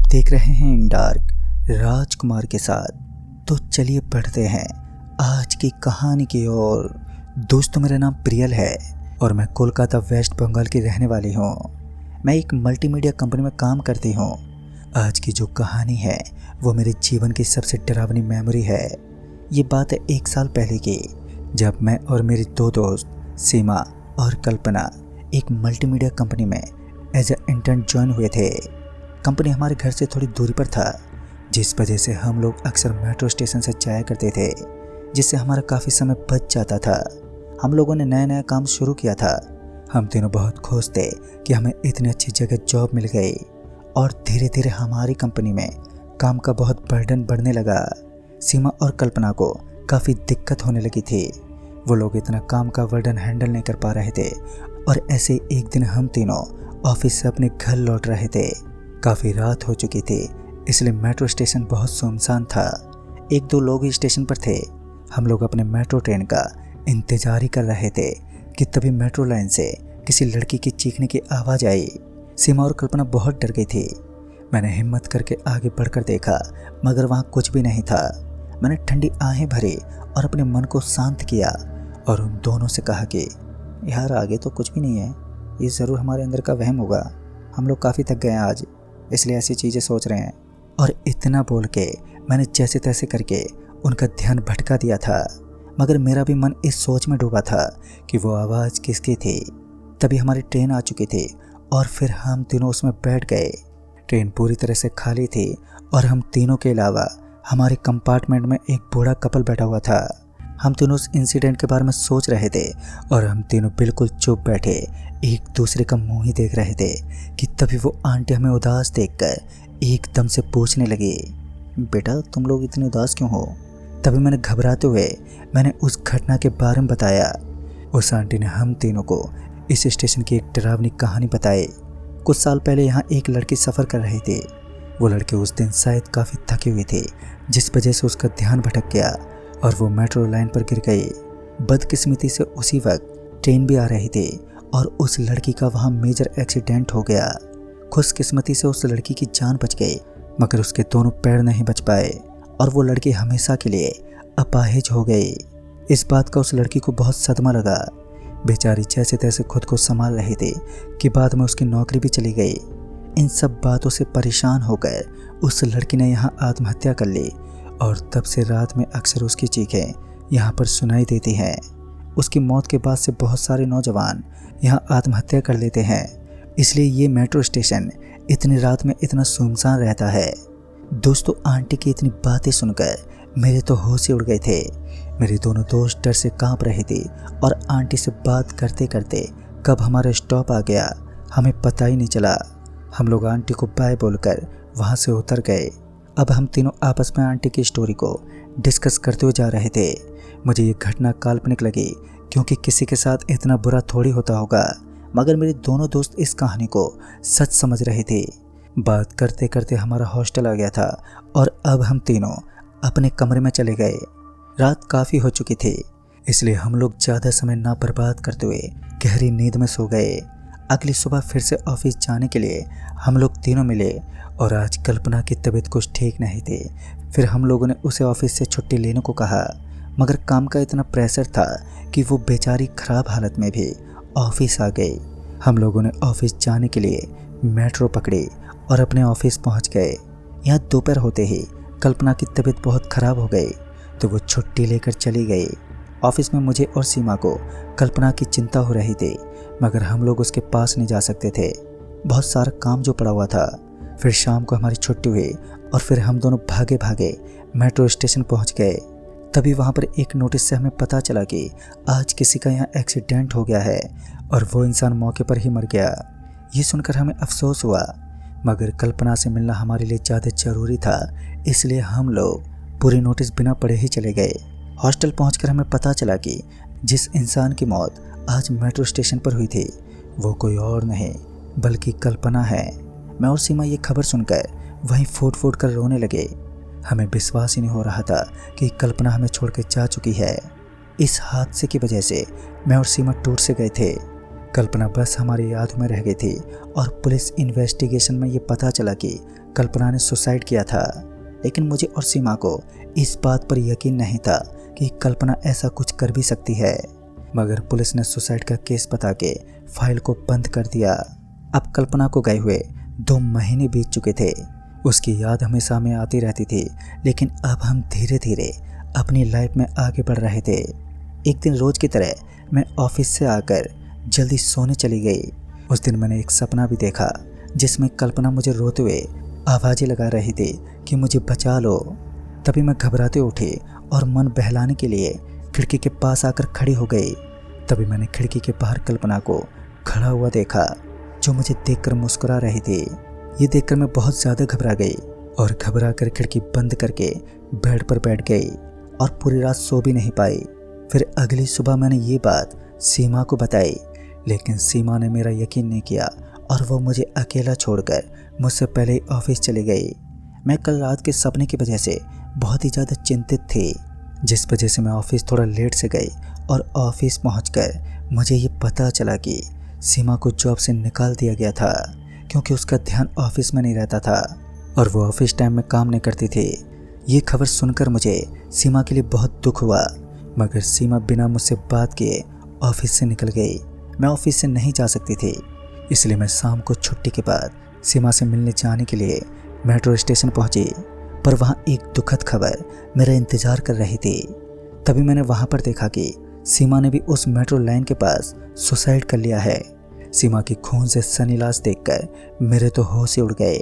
देख रहे हैं इन डार्क राजकुमार के साथ। तो चलिए बढ़ते हैं आज की कहानी की ओर। दोस्तों, मेरा नाम प्रियल है और मैं कोलकाता वेस्ट बंगाल की रहने वाली हूँ। मैं एक मल्टीमीडिया कंपनी में काम करती हूँ। आज की जो कहानी है वो मेरे जीवन की सबसे डरावनी मेमोरी है। ये बात है 1 साल पहले की, जब मैं और मेरी 2 दोस्त सीमा और कल्पना एक मल्टीमीडिया कंपनी में एज ए इंटर्न ज्वाइन हुए थे। कंपनी हमारे घर से थोड़ी दूरी पर था, जिस वजह से हम लोग अक्सर मेट्रो स्टेशन से जाया करते थे, जिससे हमारा काफ़ी समय बच जाता था। हम लोगों ने नया नया काम शुरू किया था। हम तीनों बहुत खुश थे कि हमें इतनी अच्छी जगह जॉब मिल गई और धीरे धीरे हमारी कंपनी में काम का बहुत बर्डन बढ़ने लगा। सीमा और कल्पना को काफ़ी दिक्कत होने लगी थी। वो लोग इतना काम का बर्डन हैंडल नहीं कर पा रहे थे और ऐसे एक दिन हम तीनों ऑफिस से अपने घर लौट रहे थे। काफ़ी रात हो चुकी थी, इसलिए मेट्रो स्टेशन बहुत सुनसान था। 1-2 लोग ही स्टेशन पर थे। हम लोग अपने मेट्रो ट्रेन का इंतजार ही कर रहे थे कि तभी मेट्रो लाइन से किसी लड़की की चीखने की आवाज़ आई। सीमा और कल्पना बहुत डर गई थी। मैंने हिम्मत करके आगे बढ़कर देखा, मगर वहाँ कुछ भी नहीं था। मैंने ठंडी आहें भरी और अपने मन को शांत किया और उन दोनों से कहा कि यार, आगे तो कुछ भी नहीं है, ये ज़रूर हमारे अंदर का वहम होगा। हम लोग काफ़ी थक गए हैं आज, इसलिए ऐसी चीज़ें सोच रहे हैं। और इतना बोल के मैंने जैसे तैसे करके उनका ध्यान भटका दिया था, मगर मेरा भी मन इस सोच में डूबा था कि वो आवाज़ किसकी थी। तभी हमारी ट्रेन आ चुकी थी और फिर हम तीनों उसमें बैठ गए। ट्रेन पूरी तरह से खाली थी और हम तीनों के अलावा हमारे कंपार्टमेंट में एक बूढ़ा कपल बैठा हुआ था। हम तीनों उस इंसिडेंट के बारे में सोच रहे थे और हम तीनों बिल्कुल चुप बैठे एक दूसरे का मुंह ही देख रहे थे कि तभी वो आंटी हमें उदास देखकर एकदम से पूछने लगी, बेटा तुम लोग इतने उदास क्यों हो? तभी मैंने घबराते हुए उस घटना के बारे में बताया। उस आंटी ने हम तीनों को इस स्टेशन की एक डरावनी कहानी बताई। कुछ साल पहले यहाँ एक लड़की सफ़र कर रही थी। वो लड़की उस दिन शायद काफ़ी थकी हुई थी, जिस वजह से उसका ध्यान भटक गया और वो मेट्रो लाइन पर गिर गई। बदकिस्मती से उसी वक्त ट्रेन भी आ रही थी और उस लड़की का वहाँ मेजर एक्सीडेंट हो गया। खुशकिस्मती से उस लड़की की जान बच गई, मगर उसके दोनों पैर नहीं बच पाए और वो लड़की हमेशा के लिए अपाहिज हो गई। इस बात का उस लड़की को बहुत सदमा लगा। बेचारी जैसे तैसे खुद को संभाल रही थी कि बाद में उसकी नौकरी भी चली गई। इन सब बातों से परेशान होकर उस लड़की ने यहाँ आत्महत्या कर ली और तब से रात में अक्सर उसकी चीखें यहाँ पर सुनाई देती हैं। उसकी मौत के बाद से बहुत सारे नौजवान यहाँ आत्महत्या कर लेते हैं, इसलिए ये मेट्रो स्टेशन इतनी रात में इतना सुनसान रहता है। दोस्तों, आंटी की इतनी बातें सुनकर मेरे तो होश ही उड़ गए थे। मेरे दोनों दोस्त डर से कांप रहे थे और आंटी से बात करते करते कब हमारा स्टॉप आ गया हमें पता ही नहीं चला। हम लोग आंटी को बाय बोलकर वहाँ से उतर गए। अब हम तीनों आपस में आंटी की स्टोरी को डिस्कस करते हुए जा रहे थे। मुझे ये घटना काल्पनिक लगी, क्योंकि किसी के साथ इतना बुरा थोड़ी होता होगा, मगर मेरे दोनों दोस्त इस कहानी को सच समझ रहे थे। बात करते करते हमारा हॉस्टल आ गया था और अब हम तीनों अपने कमरे में चले गए। रात काफ़ी हो चुकी थी, इसलिए हम लोग ज़्यादा समय ना बर्बाद करते हुए गहरी नींद में सो गए। अगली सुबह फिर से ऑफिस जाने के लिए हम लोग तीनों मिले और आज कल्पना की तबीयत कुछ ठीक नहीं थी। फिर हम लोगों ने उसे ऑफिस से छुट्टी लेने को कहा, मगर काम का इतना प्रेशर था कि वो बेचारी ख़राब हालत में भी ऑफिस आ गई। हम लोगों ने ऑफिस जाने के लिए मेट्रो पकड़ी और अपने ऑफिस पहुंच गए। यहाँ दोपहर होते ही कल्पना की तबीयत बहुत ख़राब हो गई, तो वो छुट्टी लेकर चली गई। ऑफिस में मुझे और सीमा को कल्पना की चिंता हो रही थी, मगर हम लोग उसके पास नहीं जा सकते थे, बहुत सारा काम जो पड़ा हुआ था। फिर शाम को हमारी छुट्टी हुई और फिर हम दोनों भागे भागे मेट्रो स्टेशन पहुंच गए। तभी वहां पर एक नोटिस से हमें पता चला कि आज किसी का यहाँ एक्सीडेंट हो गया है और वो इंसान मौके पर ही मर गया। ये सुनकर हमें अफसोस हुआ, मगर कल्पना से मिलना हमारे लिए ज़्यादा ज़रूरी था, इसलिए हम लोग पूरी नोटिस बिना पढ़े ही चले गए। हॉस्टल पहुंचकर हमें पता चला कि जिस इंसान की मौत आज मेट्रो स्टेशन पर हुई थी वो कोई और नहीं बल्कि कल्पना है। मैं और सीमा ये खबर सुनकर वहीं फूट फूट कर रोने लगे। हमें विश्वास ही नहीं हो रहा था कि कल्पना हमें छोड़ के जा चुकी है। इस हादसे की वजह से मैं और सीमा टूट से गए थे। कल्पना बस हमारी याद में रह गई थी और पुलिस इन्वेस्टिगेशन में ये पता चला कि कल्पना ने सुसाइड किया था। लेकिन मुझे और सीमा को इस बात पर यकीन नहीं था कि कल्पना ऐसा कुछ कर भी सकती है। मगर पुलिस ने सुसाइड का केस बता के फाइल को बंद कर दिया। अब कल्पना को गए हुए 2 महीने बीत चुके थे। उसकी याद हमेशा हमें आती रहती थी, लेकिन अब हम धीरे धीरे अपनी लाइफ में आगे बढ़ रहे थे। एक दिन रोज की तरह मैं ऑफिस से आकर जल्दी सोने चली गई। उस दिन मैंने एक सपना भी देखा जिसमें कल्पना मुझे रोते हुए आवाज़ें लगा रही थी कि मुझे बचा लो। तभी मैं घबराते उठी और मन बहलाने के लिए खिड़की के पास आकर खड़ी हो गई। तभी मैंने खिड़की के बाहर कल्पना को खड़ा हुआ देखा, जो मुझे देखकर मुस्कुरा रही थी। ये देखकर मैं बहुत ज़्यादा घबरा गई और घबरा कर खिड़की बंद करके बेड पर बैठ गई और पूरी रात सो भी नहीं पाई। फिर अगली सुबह मैंने ये बात सीमा को बताई, लेकिन सीमा ने मेरा यकीन नहीं किया और वो मुझे अकेला छोड़कर मुझसे पहले ही ऑफिस चली गई। मैं कल रात के सपने की वजह से बहुत ही ज़्यादा चिंतित थी, जिस वजह से मैं ऑफिस थोड़ा लेट से गई और ऑफिस पहुंचकर मुझे ये पता चला कि सीमा को जॉब से निकाल दिया गया था, क्योंकि उसका ध्यान ऑफिस में नहीं रहता था और वो ऑफिस टाइम में काम नहीं करती थी। ये खबर सुनकर मुझे सीमा के लिए बहुत दुख हुआ, मगर सीमा बिना मुझसे बात किए ऑफिस से निकल गई। मैं ऑफिस से नहीं जा सकती थी, इसलिए मैं शाम को छुट्टी के बाद सीमा से मिलने जाने के लिए मेट्रो स्टेशन पहुंची। पर वहां एक दुखद खबर मेरा इंतज़ार कर रही थी। तभी मैंने वहां पर देखा कि सीमा ने भी उस मेट्रो लाइन के पास सुसाइड कर लिया है। सीमा की खून से सनी लाश देखकर मेरे तो होश ही उड़ गए।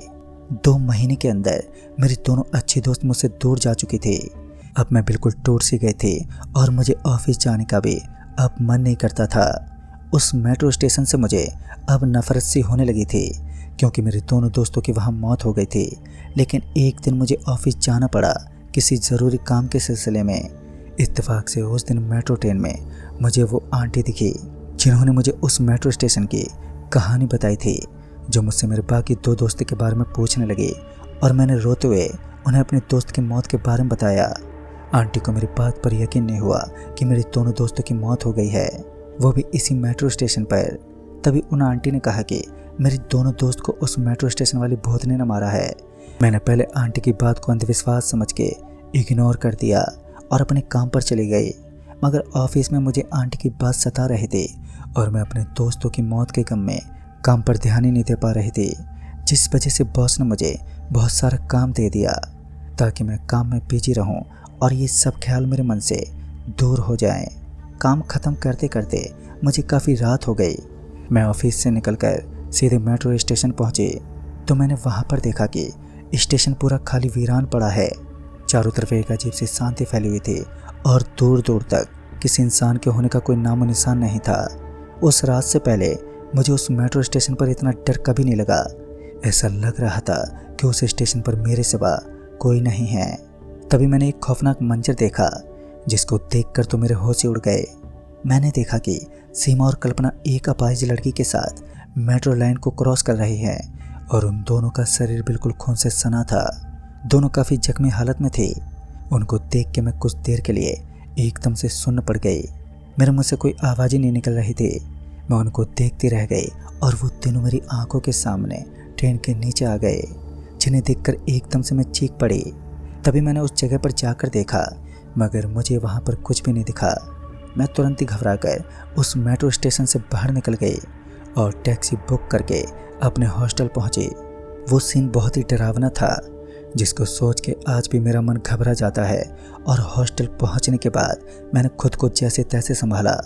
2 महीने के अंदर मेरी दोनों अच्छी दोस्त मुझसे दूर जा चुकी थी। अब मैं बिल्कुल टूट सी गई थी और मुझे ऑफिस जाने का भी अब मन नहीं करता था। उस मेट्रो स्टेशन से मुझे अब नफरत सी होने लगी थी, क्योंकि मेरे दोनों दोस्तों की वहाँ मौत हो गई थी। लेकिन एक दिन मुझे ऑफिस जाना पड़ा किसी ज़रूरी काम के सिलसिले में। इत्तेफाक से उस दिन मेट्रो ट्रेन में मुझे वो आंटी दिखी जिन्होंने मुझे उस मेट्रो स्टेशन की कहानी बताई थी, जो मुझसे मेरे बाकी 2 दोस्तों के बारे में पूछने लगी और मैंने रोते हुए उन्हें अपने दोस्त की मौत के बारे में बताया। आंटी को मेरी बात पर यकीन नहीं हुआ कि मेरे दोनों दोस्तों की मौत हो गई है, वो भी इसी मेट्रो स्टेशन पर। तभी उन आंटी ने कहा कि मेरी दोनों दोस्त को उस मेट्रो स्टेशन वाली भूत ने न मारा है। मैंने पहले आंटी की बात को अंधविश्वास समझ के इग्नोर कर दिया और अपने काम पर चली गई। मगर ऑफिस में मुझे आंटी की बात सता रही थी और मैं अपने दोस्तों की मौत के गम में काम पर ध्यान ही नहीं दे पा रही थी, जिस वजह से बॉस ने मुझे बहुत सारा काम दे दिया ताकि मैं काम में बिजी रहूं और ये सब ख्याल मेरे मन से दूर हो जाएं। काम ख़त्म करते करते मुझे काफ़ी रात हो गई। मैं ऑफिस से निकलकर सीधे मेट्रो स्टेशन पहुंची तो मैंने वहां पर देखा कि स्टेशन पूरा खाली वीरान पड़ा है। चारों तरफ एक अजीब सी शांति फैली हुई थी और दूर दूर तक किसी इंसान के होने का कोई नामो निशान नहीं था। उस रात से पहले मुझे उस मेट्रो स्टेशन पर इतना डर कभी नहीं लगा। ऐसा लग रहा था कि उस स्टेशन पर मेरे सिवा कोई नहीं है। तभी मैंने एक खौफनाक मंजर देखा, जिसको देखकर तो मेरे होश ही उड़ गए। मैंने देखा कि सीमा और कल्पना एक अपाहिज लड़की के साथ मेट्रो लाइन को क्रॉस कर रही हैं और उन दोनों का शरीर बिल्कुल खून से सना था। दोनों काफ़ी जख्मी हालत में थे। उनको देख के मैं कुछ देर के लिए एकदम से सुन्न पड़ गई। मेरे मुंह से कोई आवाज़ ही नहीं निकल रही थी। मैं उनको देखती रह गई और वो तीनों मेरी आंखों के सामने ट्रेन के नीचे आ गए, जिन्हें देखकर एकदम से मैं चीख पड़ी। तभी मैंने उस जगह पर जाकर देखा, मगर मुझे वहाँ पर कुछ भी नहीं दिखा। मैं तुरंत ही घबरा कर उस मेट्रो स्टेशन से बाहर निकल गई और टैक्सी बुक करके अपने हॉस्टल पहुँची। वो सीन बहुत ही डरावना था, जिसको सोच के आज भी मेरा मन घबरा जाता है। और हॉस्टल पहुँचने के बाद मैंने खुद को जैसे तैसे संभाला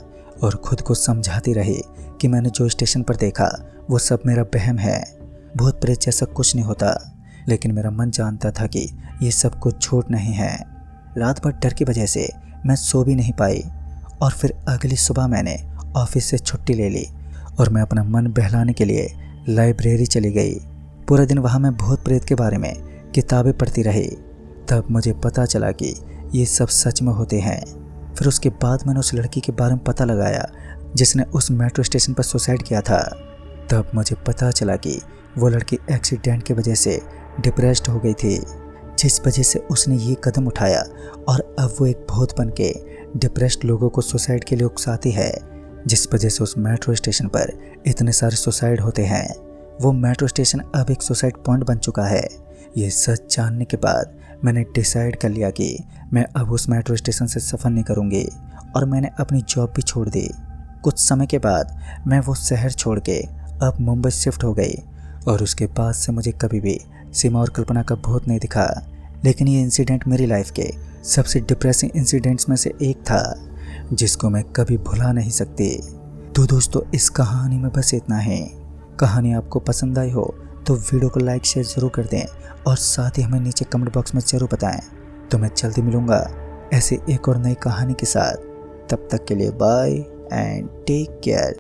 और खुद को समझाती रही कि मैंने जो स्टेशन पर देखा वो सब मेरा वहम है, भूत प्रेत जैसा कुछ नहीं होता। लेकिन मेरा मन जानता था कि ये सब कुछ झूठ नहीं है। रात भर डर की वजह से मैं सो भी नहीं पाई और फिर अगली सुबह मैंने ऑफिस से छुट्टी ले ली और मैं अपना मन बहलाने के लिए लाइब्रेरी चली गई। पूरा दिन वहाँ मैं भूत प्रेत के बारे में किताबें पढ़ती रही। तब मुझे पता चला कि ये सब सच में होते हैं। फिर उसके बाद मैंने उस लड़की के बारे में पता लगाया जिसने उस मेट्रो स्टेशन पर सुसाइड किया था। तब मुझे पता चला कि वो लड़की एक्सीडेंट की वजह से डिप्रेस्ड हो गई थी, जिस वजह से उसने ये कदम उठाया और अब वो एक भूत बन के डिप्रेस्ड लोगों को सुसाइड के लिए उकसाती है, जिस वजह से उस मेट्रो स्टेशन पर इतने सारे सुसाइड होते हैं। वो मेट्रो स्टेशन अब एक सुसाइड पॉइंट बन चुका है। ये सच जानने के बाद मैंने डिसाइड कर लिया कि मैं अब उस मेट्रो स्टेशन से सफ़र नहीं करूँगी और मैंने अपनी जॉब भी छोड़ दी। कुछ समय के बाद मैं वो शहर छोड़ के अब मुंबई शिफ्ट हो गई और उसके बाद से मुझे कभी भी सीमा और कल्पना का भूत नहीं दिखा। लेकिन ये इंसिडेंट मेरी लाइफ के सबसे डिप्रेसिंग इंसिडेंट्स में से एक था जिसको मैं कभी भुला नहीं सकती। तो दोस्तों, इस कहानी में बस इतना ही। कहानी आपको पसंद आई हो तो वीडियो को लाइक शेयर ज़रूर कर दें और साथ ही हमें नीचे कमेंट बॉक्स में ज़रूर बताएं। तो मैं जल्दी मिलूँगा ऐसे एक और नई कहानी के साथ। तब तक के लिए बाय एंड टेक केयर।